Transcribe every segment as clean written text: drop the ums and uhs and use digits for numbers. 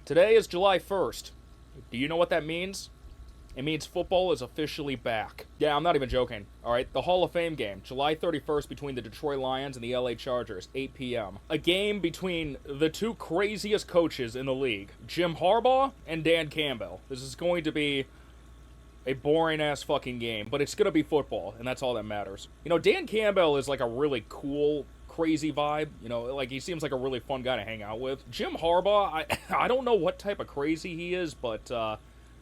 Today is July 1st. Do you know what that means? It means football is officially back. Yeah, I'm not even joking. All right, the Hall of Fame game, July 31st, between the Detroit Lions and the LA Chargers, 8 p.m. A game between the two craziest coaches in the league, Jim Harbaugh and Dan Campbell. This is going to be a boring-ass fucking game, but it's going to be football, and that's all that matters. You know, Dan Campbell is like a really cool, crazy vibe. You know, like he seems like a really fun guy to hang out with. Jim Harbaugh, I don't know what type of crazy he is, but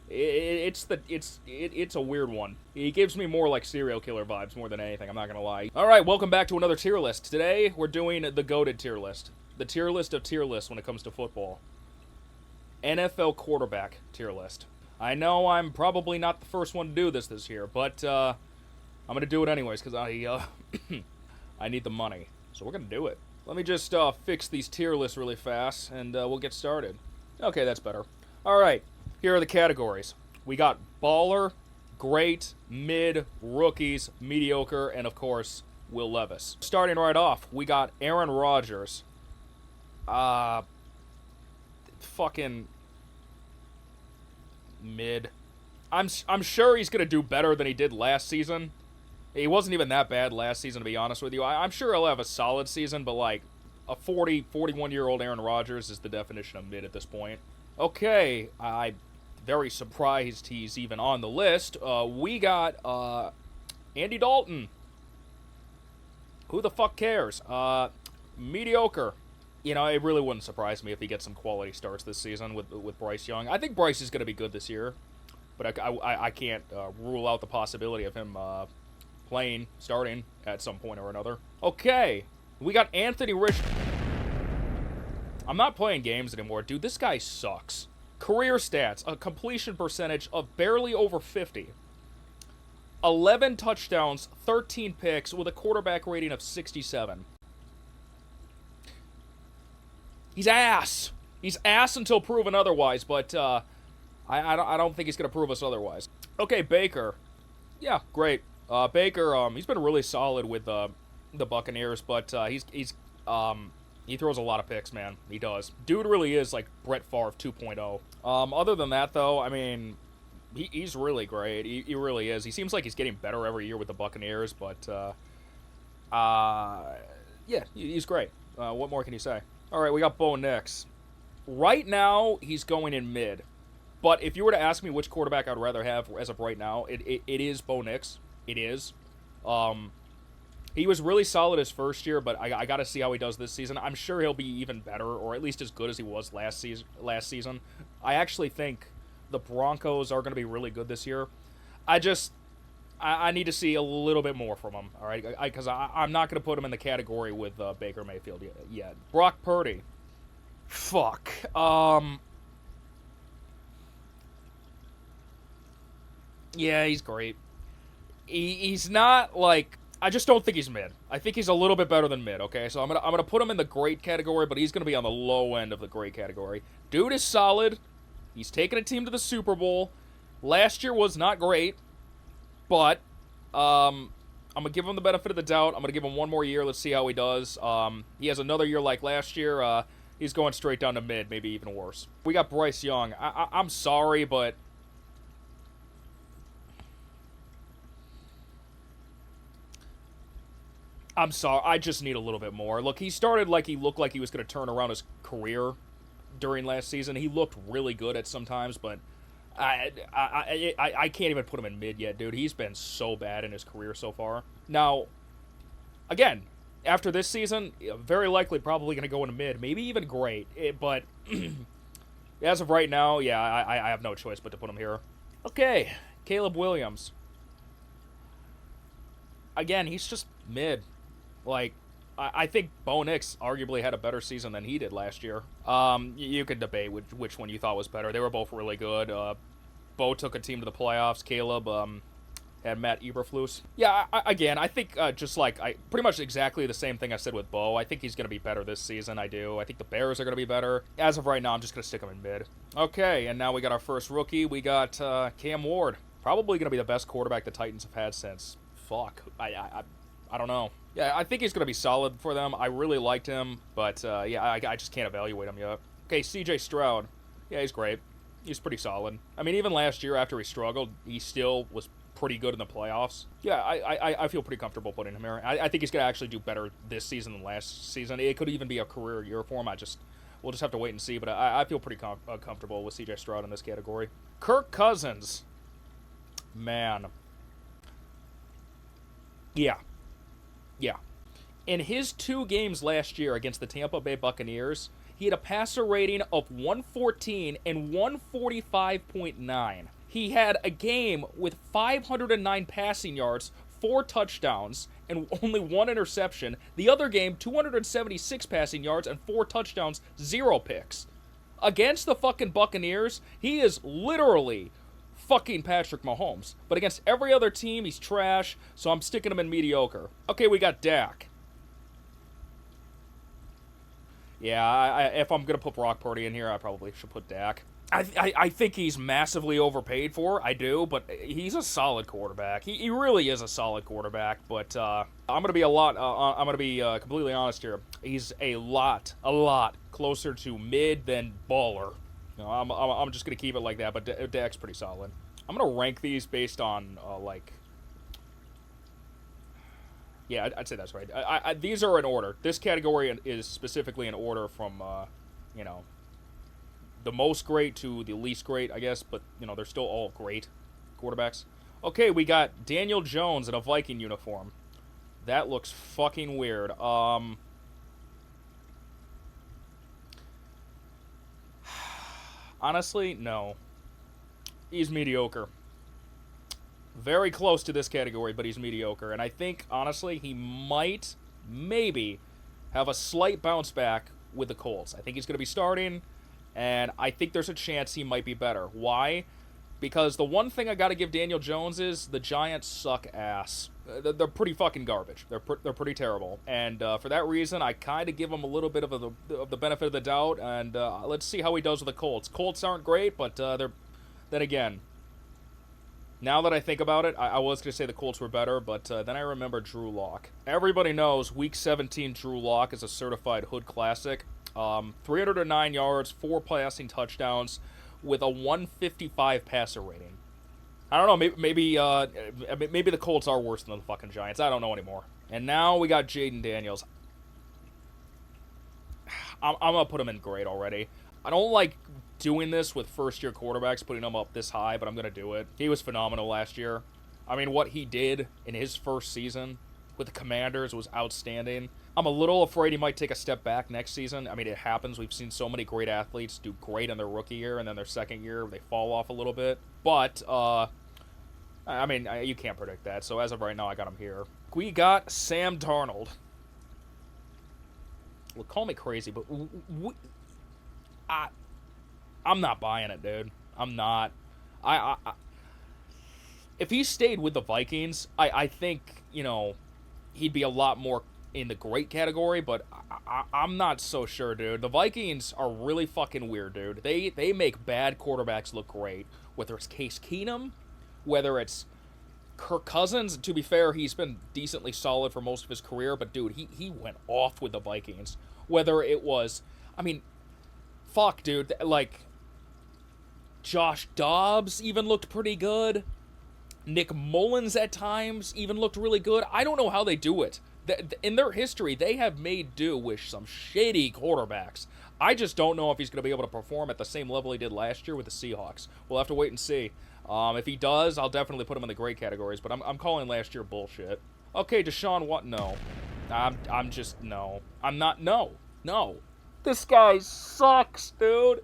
it's a weird one. He gives me more like serial killer vibes more than anything, I'm not gonna lie. Alright, welcome back to another tier list. Today, we're doing the GOATed tier list. The tier list of tier lists when it comes to football. NFL quarterback tier list. I know I'm probably not the first one to do this year, but I'm gonna do it anyways, because I need the money. So we're gonna do it. Let me just fix these tier lists really fast, and we'll get started. Okay, that's better. Alright. Here are the categories. We got baller, great, mid, rookies, mediocre, and of course, Will Levis. Starting right off, we got Aaron Rodgers. Fucking mid. I'm sure he's gonna do better than he did last season. He wasn't even that bad last season, to be honest with you. I'm sure he'll have a solid season, but like a 41-year-old Aaron Rodgers is the definition of mid at this point. Okay, I'm very surprised he's even on the list. We got Andy Dalton. Who the fuck cares? Mediocre. You know, it really wouldn't surprise me if he gets some quality starts this season with Bryce Young. I think Bryce is going to be good this year, but I can't rule out the possibility of him starting at some point or another. Okay, we got Anthony Rich. I'm not playing games anymore. Dude, this guy sucks. Career stats, a completion percentage of barely over 50. 11 touchdowns, 13 picks, with a quarterback rating of 67. He's ass. He's ass until proven otherwise, but I don't think he's going to prove us otherwise. Okay, Baker. Yeah, great. Baker, he's been really solid with the Buccaneers, but he throws a lot of picks, man. He does. Dude really is like Brett Favre 2.0. Other than that, though, I mean, he's really great. He really is. He seems like he's getting better every year with the Buccaneers, but, yeah, he's great. What more can you say? All right, we got Bo Nix. Right now, he's going in mid. But if you were to ask me which quarterback I'd rather have as of right now, it is Bo Nix. It is. He was really solid his first year, but I got to see how he does this season. I'm sure he'll be even better, or at least as good as he was last season. I actually think the Broncos are going to be really good this year. I need to see a little bit more from him, all right? Because I'm not going to put him in the category with Baker Mayfield yet. Brock Purdy. Fuck. Yeah, he's great. He's not like... I just don't think he's mid. I think he's a little bit better than mid, okay? So I'm gonna put him in the great category, but he's gonna be on the low end of the great category. Dude is solid. He's taken a team to the Super Bowl. Last year was not great, but I'm gonna give him the benefit of the doubt. I'm gonna give him one more year. Let's see how he does. He has another year like last year. He's going straight down to mid, maybe even worse. We got Bryce Young. I'm sorry, but I'm sorry, I just need a little bit more. Look, he started like he looked like he was going to turn around his career during last season. He looked really good at sometimes, but I can't even put him in mid yet, dude. He's been so bad in his career so far. Now, again, after this season, very likely probably going to go into mid, maybe even great. But as of right now, yeah, I have no choice but to put him here. Okay, Caleb Williams. Again, he's just mid. Like, I think Bo Nix arguably had a better season than he did last year. You could debate which one you thought was better. They were both really good. Bo took a team to the playoffs. Caleb had Matt Eberflus. Yeah, again, I think pretty much exactly the same thing I said with Bo. I think he's going to be better this season. I do. I think the Bears are going to be better. As of right now, I'm just going to stick him in mid. Okay, and now we got our first rookie. We got Cam Ward. Probably going to be the best quarterback the Titans have had since... Fuck. I don't know. Yeah, I think he's going to be solid for them. I really liked him, but yeah, I just can't evaluate him yet. Okay, C.J. Stroud. Yeah, he's great. He's pretty solid. I mean, even last year after he struggled, he still was pretty good in the playoffs. Yeah, I feel pretty comfortable putting him here. I think he's going to actually do better this season than last season. It could even be a career year for him. We'll just have to wait and see, but I feel pretty comfortable with CJ Stroud in this category. Kirk Cousins. Man. Yeah. Yeah. In his 2 games last year against the Tampa Bay Buccaneers, he had a passer rating of 114 and 145.9. He had a game with 509 passing yards, 4 touchdowns, and only 1 interception. The other game, 276 passing yards and 4 touchdowns, 0 picks. Against the fucking Buccaneers, he is literally fucking Patrick Mahomes. But against every other team, he's trash, so I'm sticking him in mediocre. Okay, we got Dak. Yeah, if I'm going to put Brock Purdy in here, I probably should put Dak. I think he's massively overpaid for. I do, but he's a solid quarterback. He really is a solid quarterback. But I'm gonna be completely honest here. He's a lot closer to mid than baller. You know, I'm just gonna keep it like that. But Dak's pretty solid. I'm gonna rank these based on yeah, I'd say that's right. These are in order. This category is specifically in order from the most great to the least great, I guess, but, they're still all great quarterbacks. Okay, we got Daniel Jones in a Viking uniform. That looks fucking weird. Honestly, no. He's mediocre. Very close to this category, but he's mediocre. And I think, honestly, he might, maybe, have a slight bounce back with the Colts. I think he's going to be starting, and I think there's a chance he might be better. Why? Because the one thing I got to give Daniel Jones is the Giants suck ass. They're pretty fucking garbage. They're pretty terrible. And for that reason, I kind of give him a little bit of the benefit of the doubt, and let's see how he does with the Colts. Colts aren't great, but then again, now that I think about it, I was going to say the Colts were better, but then I remember Drew Lock. Everybody knows Week 17 Drew Lock is a certified Hood Classic. 309 yards, 4 passing touchdowns, with a 155 passer rating. I don't know, maybe the Colts are worse than the fucking Giants. I don't know anymore. And now we got Jaden Daniels. I'm going to put him in great already. I don't like doing this with first-year quarterbacks, putting them up this high, but I'm going to do it. He was phenomenal last year. I mean, what he did in his first season with the Commanders was outstanding. I'm a little afraid he might take a step back next season. I mean, it happens. We've seen so many great athletes do great in their rookie year, and then their second year, they fall off a little bit. But, I mean, you can't predict that. So as of right now, I got him here. We got Sam Darnold. Well, call me crazy, but I'm not buying it, dude. I'm not. If he stayed with the Vikings, I think, he'd be a lot more in the great category, but I'm not so sure, dude. The Vikings are really fucking weird, dude. They make bad quarterbacks look great. Whether it's Case Keenum, whether it's Kirk Cousins. To be fair, he's been decently solid for most of his career, but dude, he went off with the Vikings. Whether it was, I mean, fuck, dude, like, Josh Dobbs even looked pretty good. Nick Mullins at times even looked really good. I don't know how they do it. In their history, they have made do with some shitty quarterbacks. I just don't know if he's going to be able to perform at the same level he did last year with the Seahawks. We'll have to wait and see. If he does, I'll definitely put him in the great categories, but I'm calling last year bullshit. Okay, Deshaun Watson, no. I'm just, no. I'm not, no. This guy sucks, dude.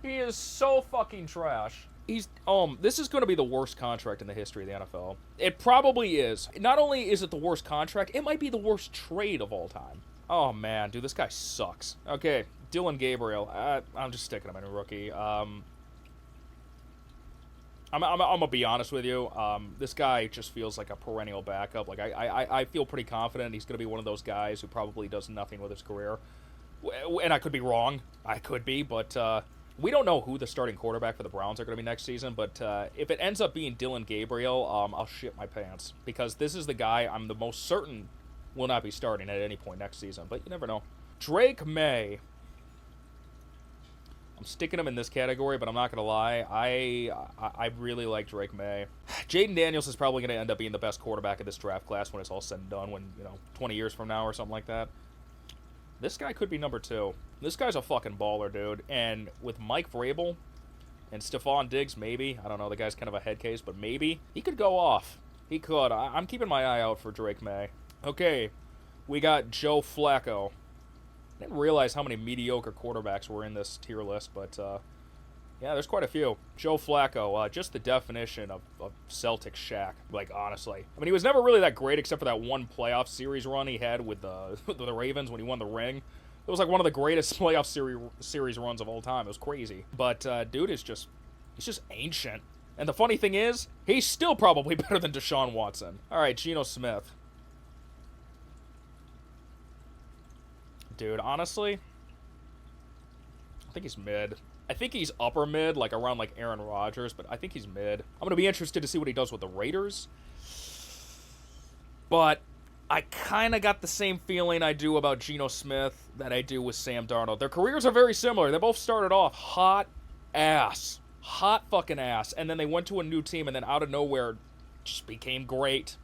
He is so fucking trash. This is going to be the worst contract in the history of the NFL. It probably is. Not only is it the worst contract, it might be the worst trade of all time. Oh, man, dude, this guy sucks. Okay, Dylan Gabriel. I'm just sticking him in a rookie. I'm going to be honest with you. This guy just feels like a perennial backup. Like, I feel pretty confident he's going to be one of those guys who probably does nothing with his career. And I could be wrong. I could be, but we don't know who the starting quarterback for the Browns are going to be next season, but if it ends up being Dylan Gabriel, I'll shit my pants, because this is the guy I'm the most certain will not be starting at any point next season, but you never know. Drake May. I'm sticking him in this category, but I'm not gonna lie, I really like Drake May. Jaden Daniels is probably gonna end up being the best quarterback of this draft class when it's all said and done. When 20 years from now or something like that. This guy could be number 2. This guy's a fucking baller, dude. And with Mike Vrabel and Stephon Diggs, maybe. I don't know, the guy's kind of a head case, but maybe. He could go off. He could. I'm keeping my eye out for Drake May. Okay, we got Joe Flacco. I didn't realize how many mediocre quarterbacks were in this tier list, but yeah, there's quite a few. Joe Flacco, just the definition of Celtic Shaq, like, honestly. I mean, he was never really that great except for that one playoff series run he had with the Ravens when he won the ring. It was like one of the greatest playoff series runs of all time. It was crazy. But dude is just, he's just ancient. And the funny thing is, he's still probably better than Deshaun Watson. All right, Geno Smith. Dude, honestly, I think he's mid. I think he's upper mid, like around like Aaron Rodgers, but I think he's mid. I'm going to be interested to see what he does with the Raiders. But I kind of got the same feeling I do about Geno Smith that I do with Sam Darnold. Their careers are very similar. They both started off hot ass. Hot fucking ass. And then they went to a new team and then out of nowhere just became great.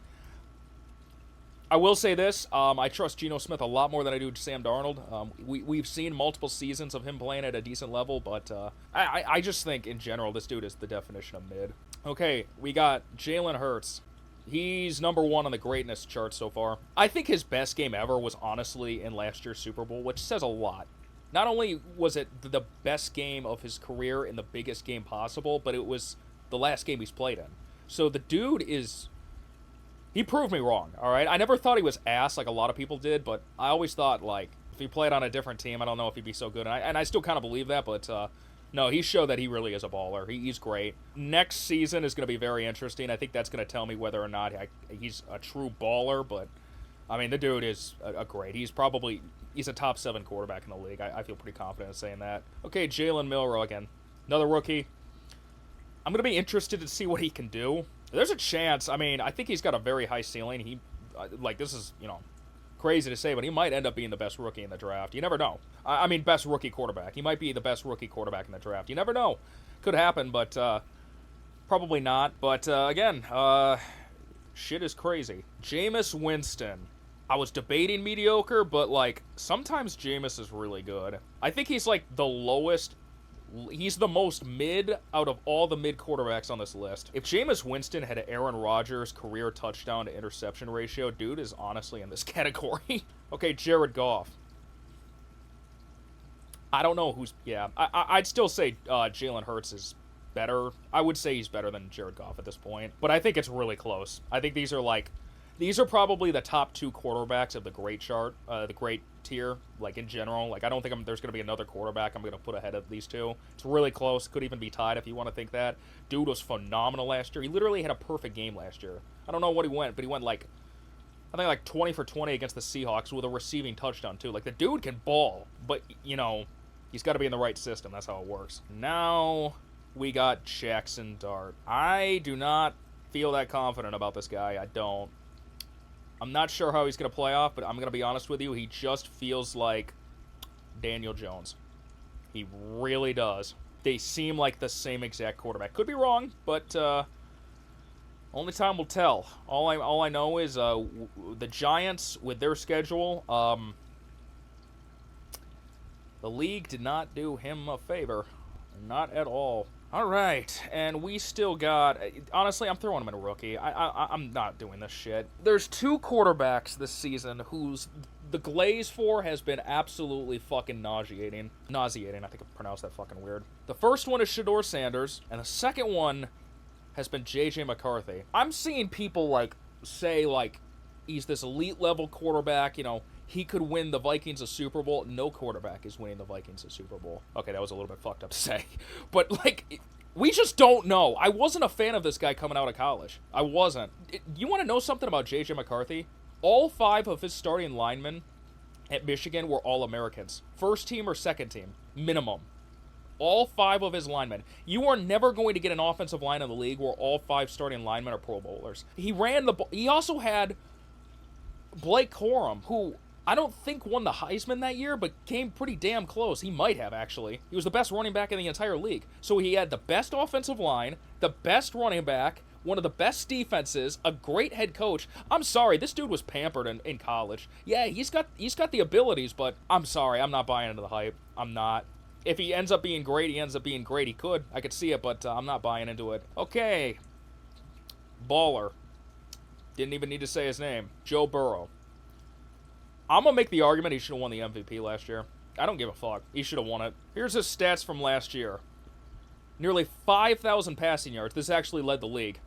I will say this, I trust Geno Smith a lot more than I do Sam Darnold. We've seen multiple seasons of him playing at a decent level, but I just think, in general, this dude is the definition of mid. Okay, we got Jalen Hurts. He's number 1 on the greatness chart so far. I think his best game ever was honestly in last year's Super Bowl, which says a lot. Not only was it the best game of his career in the biggest game possible, but it was the last game he's played in. So the dude is... He proved me wrong, all right? I never thought he was ass like a lot of people did, but I always thought, like, if he played on a different team, I don't know if he'd be so good. And I still kind of believe that, but no, he showed that he really is a baller. He's great. Next season is going to be very interesting. I think that's going to tell me whether or not he's a true baller, but, I mean, the dude is a great. He's a top 7 quarterback in the league. I feel pretty confident in saying that. Okay, Jalen Milroe again. Another rookie. I'm going to be interested to see what he can do. There's a chance. I mean, I think he's got a very high ceiling. He, this is, crazy to say, but he might end up being the best rookie in the draft. You never know. I mean, best rookie quarterback. He might be the best rookie quarterback in the draft. You never know. Could happen, but probably not. But, again, shit is crazy. Jameis Winston. I was debating mediocre, but, like, sometimes Jameis is really good. I think he's, like, the lowest... He's the most mid out of all the mid quarterbacks on this list. If Jameis Winston had Aaron Rodgers' career touchdown to interception ratio, dude is honestly in this category. Okay, Jared Goff. I don't know who's... Yeah, I'd still say Jalen Hurts is better. I would say he's better than Jared Goff at this point. But I think it's really close. I think these are probably the top 2 quarterbacks of the great chart, the great tier, like, in general. Like, I don't think there's going to be another quarterback I'm going to put ahead of these 2. It's really close. Could even be tied if you want to think that. Dude was phenomenal last year. He literally had a perfect game last year. I don't know what he went, but he went, like, I think, like, 20 for 20 against the Seahawks with a receiving touchdown, too. Like, the dude can ball, but, he's got to be in the right system. That's how it works. Now we got Jackson Dart. I do not feel that confident about this guy. I don't. I'm not sure how he's going to play off, but I'm going to be honest with you. He just feels like Daniel Jones. He really does. They seem like the same exact quarterback. Could be wrong, but only time will tell. All I know is the Giants, with their schedule, the league did not do him a favor. Not at all. All right, and we still got... Honestly, I'm throwing him in a rookie. I'm not doing this shit. There's 2 quarterbacks this season whose the glaze for has been absolutely fucking nauseating. Nauseating, I think I pronounced that fucking weird. The first one is Shedeur Sanders, and the second one has been J.J. McCarthy. I'm seeing people, like, say, like, he's this elite-level quarterback, he could win the Vikings a Super Bowl. No quarterback is winning the Vikings a Super Bowl. Okay, that was a little bit fucked up to say. But, like, we just don't know. I wasn't a fan of this guy coming out of college. I wasn't. You want to know something about J.J. McCarthy? All 5 of his starting linemen at Michigan were All-Americans. First team or second team. Minimum. All 5 of his linemen. You are never going to get an offensive line in the league where all 5 starting linemen are Pro Bowlers. He ran the ball. He also had Blake Corum, who... I don't think won the Heisman that year, but came pretty damn close. He might have, actually. He was the best running back in the entire league. So he had the best offensive line, the best running back, one of the best defenses, a great head coach. I'm sorry, this dude was pampered in college. Yeah, he's got the abilities, but I'm sorry, I'm not buying into the hype. I'm not. If he ends up being great, he ends up being great. He could. I could see it, but I'm not buying into it. Okay. Baller. Didn't even need to say his name. Joe Burrow. I'm going to make the argument he should have won the MVP last year. I don't give a fuck. He should have won it. Here's his stats from last year. Nearly 5,000 passing yards. This actually led the league.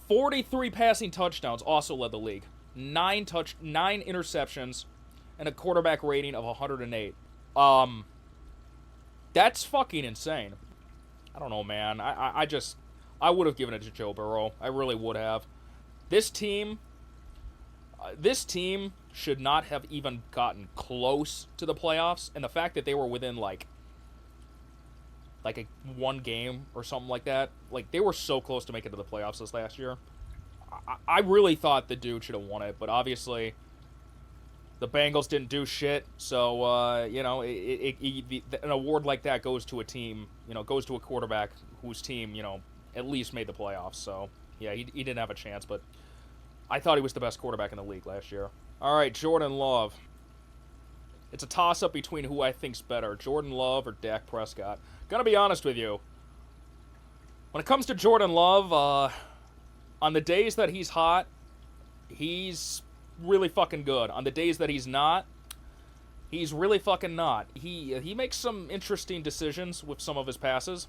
43 passing touchdowns also led the league. 9 interceptions, and a quarterback rating of 108. That's fucking insane. I don't know, man. I would have given it to Joe Burrow. I really would have. This team should not have even gotten close to the playoffs, and the fact that they were within like a one game or something like that, like they were so close to making it to the playoffs this last year. I really thought the dude should have won it, but obviously the Bengals didn't do shit. So an award like that goes to a team, goes to a quarterback whose team, at least made the playoffs. So yeah, he didn't have a chance, but I thought he was the best quarterback in the league last year. All right, Jordan Love. It's a toss-up between who I think's better, Jordan Love or Dak Prescott. Gonna be honest with you. When it comes to Jordan Love, on the days that he's hot, he's really fucking good. On the days that he's not, he's really fucking not. He makes some interesting decisions with some of his passes.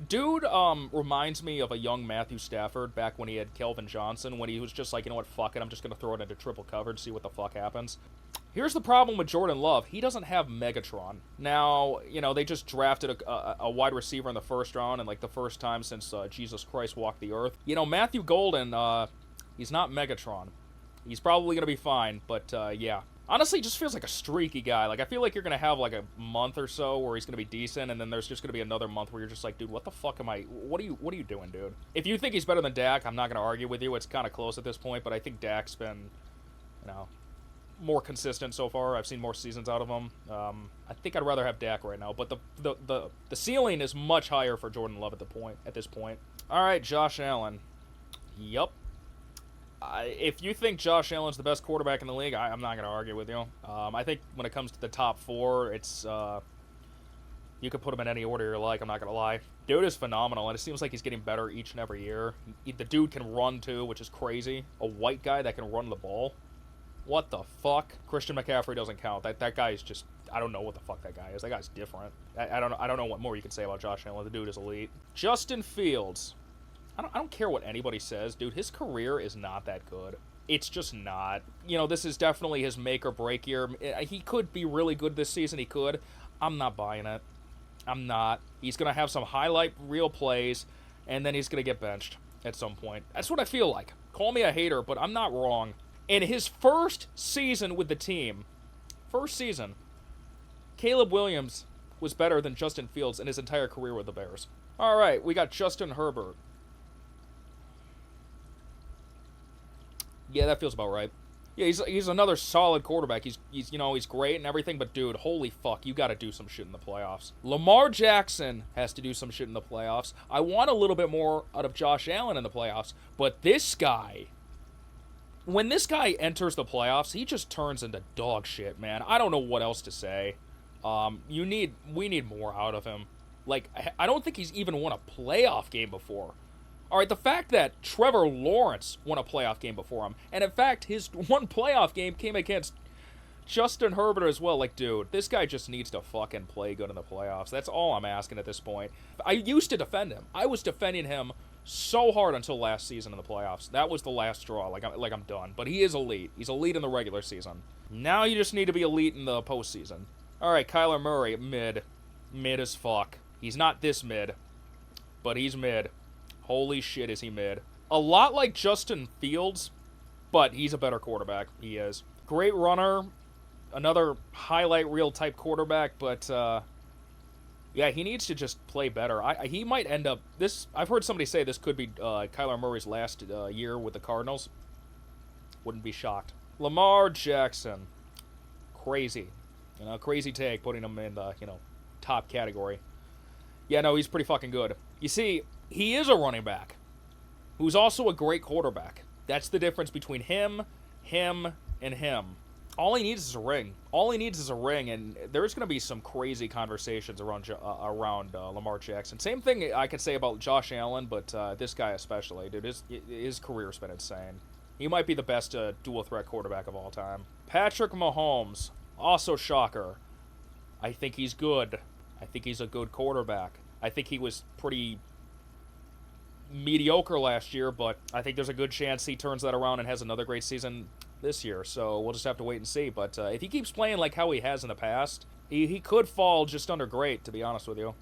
Dude reminds me of a young Matthew Stafford back when he had Kelvin Johnson, when he was just like, you know what, fuck it, I'm just going to throw it into triple coverage, see what the fuck happens. Here's the problem with Jordan Love. He doesn't have Megatron. Now, they just drafted a wide receiver in the first round, and like the first time since Jesus Christ walked the earth. Matthew Golden, he's not Megatron. He's probably going to be fine, but yeah. Honestly, he just feels like a streaky guy. Like, I feel like you're going to have, like, a month or so where he's going to be decent, and then there's just going to be another month where you're just like, dude, what the fuck what are you doing, dude? If you think he's better than Dak, I'm not going to argue with you. It's kind of close at this point, but I think Dak's been, more consistent so far. I've seen more seasons out of him. I think I'd rather have Dak right now, but the ceiling is much higher for Jordan Love at this point. All right, Josh Allen. Yup. If you think Josh Allen's the best quarterback in the league, I'm not going to argue with you. I think when it comes to the top 4, it's you could put him in any order you like, I'm not going to lie. Dude is phenomenal, and it seems like he's getting better each and every year. The dude can run, too, which is crazy. A white guy that can run the ball? What the fuck? Christian McCaffrey doesn't count. That guy is just... I don't know what the fuck that guy is. That guy's different. I don't know what more you can say about Josh Allen. The dude is elite. Justin Fields. I don't care what anybody says, dude. His career is not that good. It's just not. This is definitely his make or break year. He could be really good this season. He could. I'm not buying it. I'm not. He's going to have some highlight reel plays, and then he's going to get benched at some point. That's what I feel like. Call me a hater, but I'm not wrong. In his first season with the team, Caleb Williams was better than Justin Fields in his entire career with the Bears. All right, we got Justin Herbert. Yeah, that feels about right. Yeah, he's another solid quarterback. He's great and everything, but dude, holy fuck, you got to do some shit in the playoffs. Lamar Jackson has to do some shit in the playoffs. I want a little bit more out of Josh Allen in the playoffs, but this guy, when this guy enters the playoffs, he just turns into dog shit, man. I don't know what else to say. We need more out of him. Like, I don't think he's even won a playoff game before. All right, the fact that Trevor Lawrence won a playoff game before him, and in fact, his one playoff game came against Justin Herbert as well. Like, dude, this guy just needs to fucking play good in the playoffs. That's all I'm asking at this point. I used to defend him. I was defending him so hard until last season in the playoffs. That was the last straw. Like I'm done. But he is elite. He's elite in the regular season. Now you just need to be elite in the postseason. All right, Kyler Murray, mid. Mid as fuck. He's not this mid, but he's mid. Holy shit, is he mid. A lot like Justin Fields, but he's a better quarterback. He is. Great runner. Another highlight reel type quarterback, but yeah, he needs to just play better. He might end up... I've heard somebody say this could be Kyler Murray's last year with the Cardinals. Wouldn't be shocked. Lamar Jackson. Crazy. Crazy take, putting him in the, top category. Yeah, no, he's pretty fucking good. You see, he is a running back who's also a great quarterback. That's the difference between him, and him. All he needs is a ring. All he needs is a ring, and there's going to be some crazy conversations around Lamar Jackson. Same thing I could say about Josh Allen, but this guy especially, dude. His career's been insane. He might be the best dual-threat quarterback of all time. Patrick Mahomes, also shocker. I think he's good. I think he's a good quarterback. I think he was pretty mediocre last year, but I think there's a good chance he turns that around and has another great season this year. So we'll just have to wait and see. But if he keeps playing like how he has in the past, he could fall just under great, to be honest with you.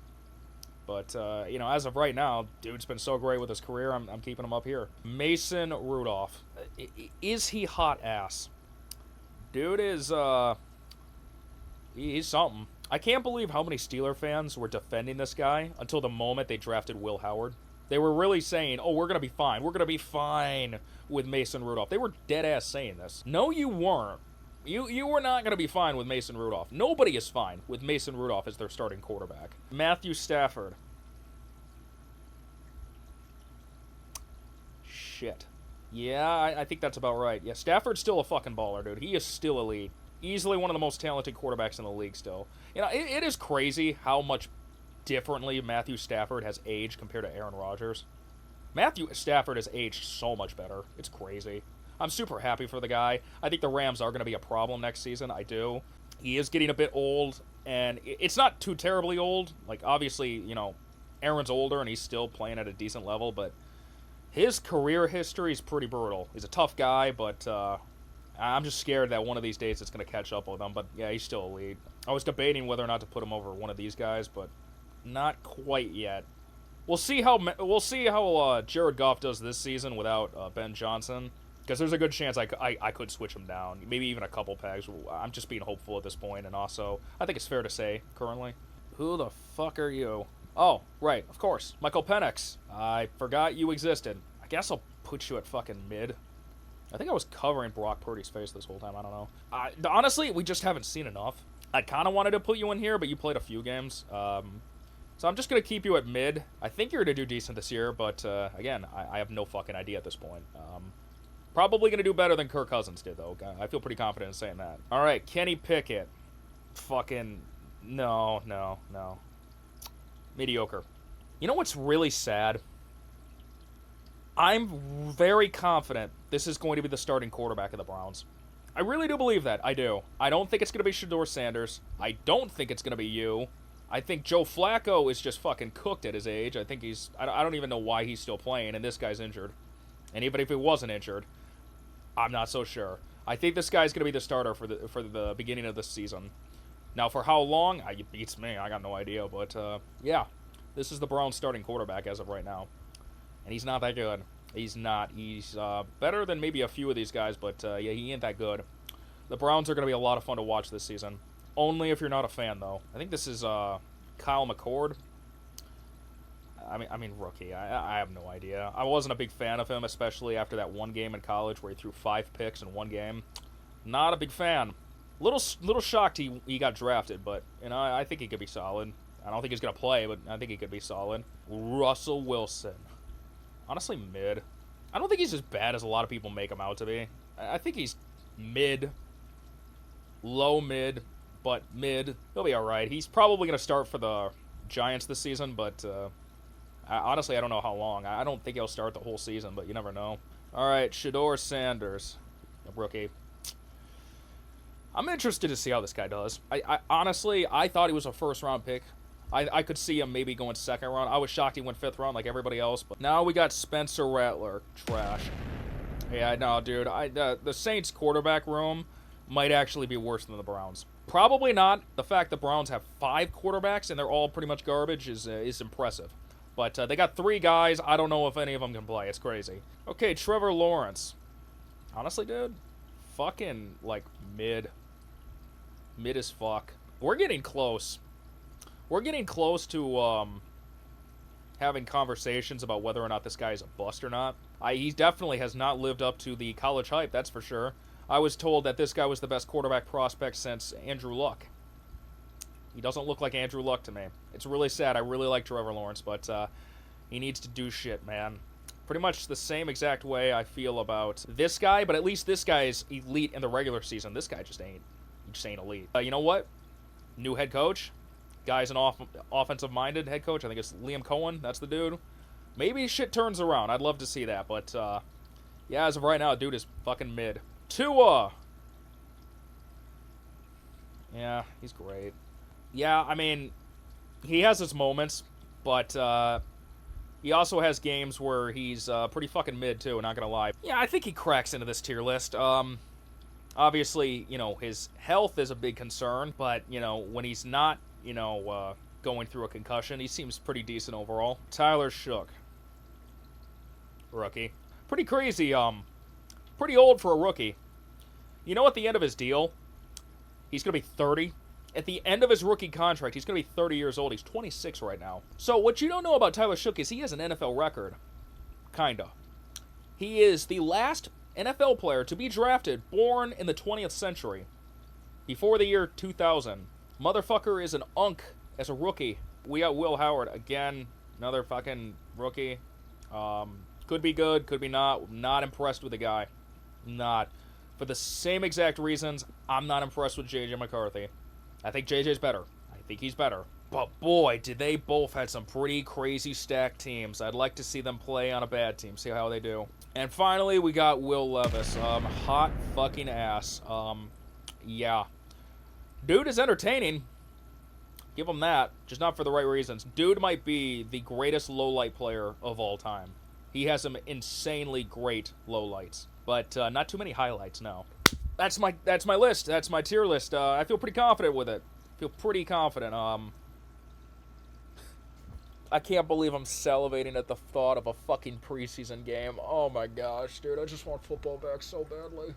But, as of right now, dude's been so great with his career, I'm keeping him up here. Mason Rudolph. Is he hot ass? Dude is, he's something. I can't believe how many Steeler fans were defending this guy until the moment they drafted Will Howard. They were really saying, oh, we're going to be fine. We're going to be fine with Mason Rudolph. They were dead-ass saying this. No, you weren't. You were not going to be fine with Mason Rudolph. Nobody is fine with Mason Rudolph as their starting quarterback. Matthew Stafford. Shit. Yeah, I think that's about right. Yeah, Stafford's still a fucking baller, dude. He is still elite. Easily one of the most talented quarterbacks in the league still. It is crazy how much differently Matthew Stafford has aged compared to Aaron Rodgers. Matthew Stafford has aged so much better. It's crazy. I'm super happy for the guy. I think the Rams are going to be a problem next season. I do. He is getting a bit old, and it's not too terribly old. Like, obviously, Aaron's older, and he's still playing at a decent level, but his career history is pretty brutal. He's a tough guy, but I'm just scared that one of these days it's going to catch up with him. But, yeah, he's still elite. I was debating whether or not to put him over one of these guys, but not quite yet. We'll see how Jared Goff does this season without Ben Johnson, because there's a good chance I could switch him down, maybe even a couple pegs. I'm just being hopeful at this point, and also I think it's fair to say currently. Who the fuck are you? Oh, right, of course, Michael Penix. I forgot you existed. I guess I'll put you at fucking mid. I think I was covering Brock Purdy's face this whole time. I don't know. Honestly, we just haven't seen enough. I kind of wanted to put you in here, but you played a few games. So I'm just going to keep you at mid. I think you're going to do decent this year, but again, I have no fucking idea at this point. Probably going to do better than Kirk Cousins did, though. I feel pretty confident in saying that. All right, Kenny Pickett. Fucking no. Mediocre. You know what's really sad? I'm very confident this is going to be the starting quarterback of the Browns. I really do believe that. I do. I don't think it's going to be Shedeur Sanders. I don't think it's going to be you. I think Joe Flacco is just fucking cooked at his age. I think he's... I don't even know why he's still playing, and this guy's injured. And even if he wasn't injured, I'm not so sure. I think this guy's going to be the starter for the beginning of this season. Now, for how long? It beats me. I got no idea. But, yeah. This is the Browns starting quarterback as of right now. And he's not that good. He's not. He's better than maybe a few of these guys, but, yeah, he ain't that good. The Browns are going to be a lot of fun to watch this season. Only if you're not a fan, though. I think this is Kyle McCord. I mean, rookie. I have no idea. I wasn't a big fan of him, especially after that one game in college where he threw 5 picks in one game. Not a big fan. Little shocked he got drafted, but I think he could be solid. I don't think he's gonna play, but I think he could be solid. Russell Wilson. Honestly, mid. I don't think he's as bad as a lot of people make him out to be. I think he's mid. Low mid. But mid, he'll be all right. He's probably going to start for the Giants this season, but honestly, I don't know how long. I don't think he'll start the whole season, but you never know. All right, Shedeur Sanders, a rookie. I'm interested to see how this guy does. I honestly, I thought he was a first-round pick. I could see him maybe going second round. I was shocked he went 5th round like everybody else. But now we got Spencer Rattler. Trash. Yeah, no, dude. The Saints quarterback room might actually be worse than the Browns. Probably not. The fact the Browns have 5 quarterbacks and they're all pretty much garbage is impressive. But they got 3 guys. I don't know if any of them can play. It's crazy. Okay, Trevor Lawrence. Honestly, dude, fucking, like, mid. Mid as fuck. We're getting close. We're getting close to having conversations about whether or not this guy is a bust or not. He definitely has not lived up to the college hype, that's for sure. I was told that this guy was the best quarterback prospect since Andrew Luck. He doesn't look like Andrew Luck to me. It's really sad. I really like Trevor Lawrence, but he needs to do shit, man. Pretty much the same exact way I feel about this guy, but at least this guy is elite in the regular season. This guy just ain't. He just ain't elite. You know what? New head coach. Guy's an offensive-minded head coach. I think it's Liam Cohen. That's the dude. Maybe shit turns around. I'd love to see that, but yeah, as of right now, dude is fucking mid. Tua. Yeah, he's great. Yeah, I mean, he has his moments, but he also has games where he's pretty fucking mid, too, not gonna lie. Yeah, I think he cracks into this tier list. Obviously, you know, his health is a big concern, but, you know, when he's not, you know, going through a concussion, he seems pretty decent overall. Tyler Shough. Rookie. Pretty crazy, pretty old for a rookie. You know, at the end of his deal, he's gonna be 30. At the end of his rookie contract, he's going to be 30 years old. He's 26 right now. So what you don't know about Tyler Shough is he has an NFL record. Kinda. He is the last NFL player to be drafted born in the 20th century. Before the year 2000. Motherfucker is an unk as a rookie. We got Will Howard. Again, another fucking rookie. Could be good, could be not. Not impressed with the guy. Not. For the same exact reasons, I'm not impressed with J.J. McCarthy. I think JJ's better. I think he's better. But boy, did they both had some pretty crazy stacked teams. I'd like to see them play on a bad team, see how they do. And finally, we got Will Levis. Hot fucking ass. Yeah. Dude is entertaining. Give him that. Just not for the right reasons. Dude might be the greatest low-light player of all time. He has some insanely great lowlights. But not too many highlights, no. That's my list. That's my tier list. I feel pretty confident with it. Feel pretty confident. I can't believe I'm salivating at the thought of a fucking preseason game. Oh my gosh, dude. I just want football back so badly.